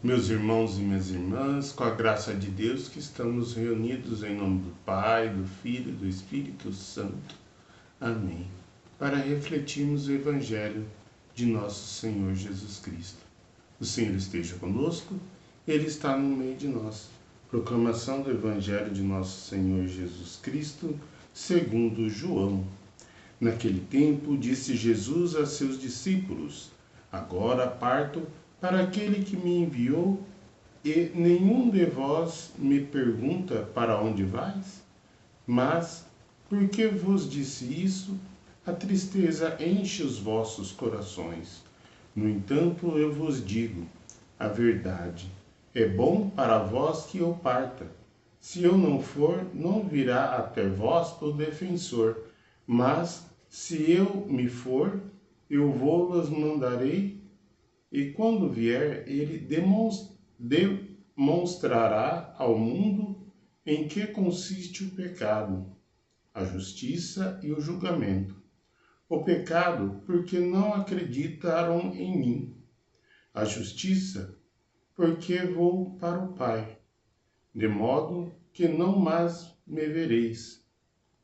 Meus irmãos e minhas irmãs, com a graça de Deus, que estamos reunidos em nome do Pai, do Filho e do Espírito Santo. Amém. Para refletirmos o Evangelho de nosso Senhor Jesus Cristo. O Senhor esteja conosco, Ele está no meio de nós. Proclamação do Evangelho de nosso Senhor Jesus Cristo, segundo João. Naquele tempo, disse Jesus a seus discípulos: Agora parto para aquele que me enviou, e nenhum de vós me pergunta para onde vais? Mas, porque vos disse isso, a tristeza enche os vossos corações. No entanto, eu vos digo a verdade. É bom para vós que eu parta. Se eu não for, não virá até vós o defensor. Mas, se eu me for, eu vou-los mandarei, e quando vier, ele demonstrará ao mundo em que consiste o pecado, a justiça e o julgamento. O pecado, porque não acreditaram em mim. A justiça, porque vou para o Pai, de modo que não mais me vereis.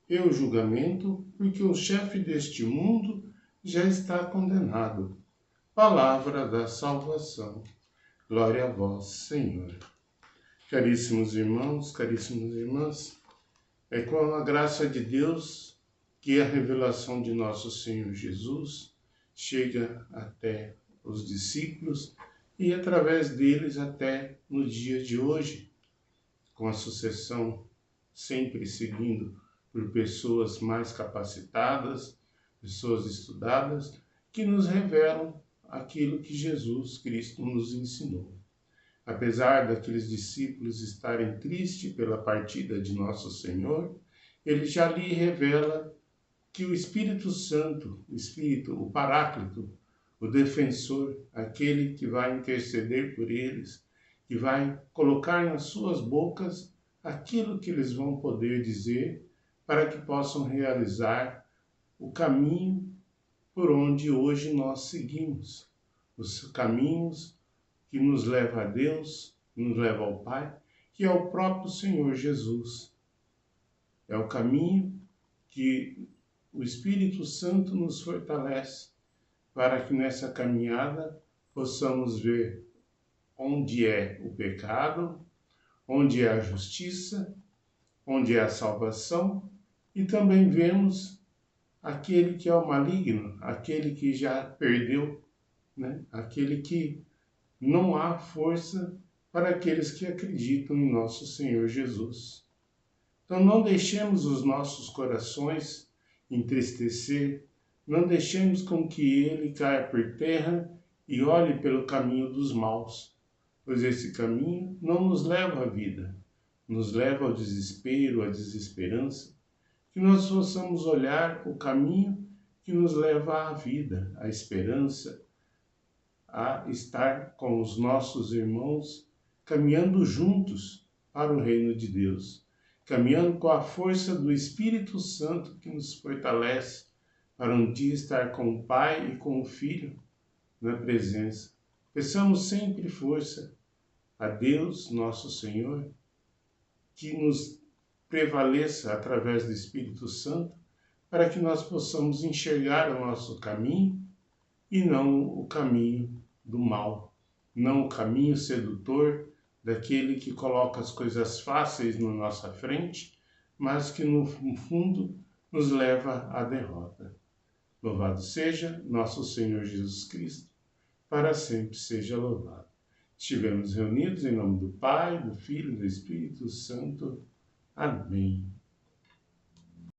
E o julgamento, porque o chefe deste mundo já está condenado. Palavra da salvação. Glória a vós, Senhor. Caríssimos irmãos, caríssimas irmãs, é com a graça de Deus que a revelação de nosso Senhor Jesus chega até os discípulos e através deles até no dia de hoje, com a sucessão sempre seguindo por pessoas mais capacitadas, pessoas estudadas, que nos revelam aquilo que Jesus Cristo nos ensinou. Apesar daqueles discípulos estarem tristes pela partida de nosso Senhor, ele já lhe revela que o Espírito Santo, o Espírito, o Paráclito, o defensor, aquele que vai interceder por eles, que vai colocar nas suas bocas aquilo que eles vão poder dizer para que possam realizar o caminho por onde hoje nós seguimos, os caminhos que nos levam a Deus, nos levam ao Pai, que é o próprio Senhor Jesus. É o caminho que o Espírito Santo nos fortalece para que nessa caminhada possamos ver onde é o pecado, onde é a justiça, onde é a salvação, e também vemos aquele que é o maligno, aquele que já perdeu, né? Aquele que não há força para aqueles que acreditam em nosso Senhor Jesus. Então não deixemos os nossos corações entristecer, não deixemos com que ele caia por terra e olhe pelo caminho dos maus, pois esse caminho não nos leva à vida, nos leva ao desespero, à desesperança, que nós possamos olhar o caminho que nos leva à vida, à esperança, a estar com os nossos irmãos, caminhando juntos para o reino de Deus, caminhando com a força do Espírito Santo que nos fortalece para um dia estar com o Pai e com o Filho na presença. Peçamos sempre força a Deus, nosso Senhor, que nos prevaleça através do Espírito Santo, para que nós possamos enxergar o nosso caminho e não o caminho do mal, não o caminho sedutor daquele que coloca as coisas fáceis na nossa frente, mas que no fundo nos leva à derrota. Louvado seja nosso Senhor Jesus Cristo, para sempre seja louvado. Estivemos reunidos em nome do Pai, do Filho e do Espírito Santo. Amém.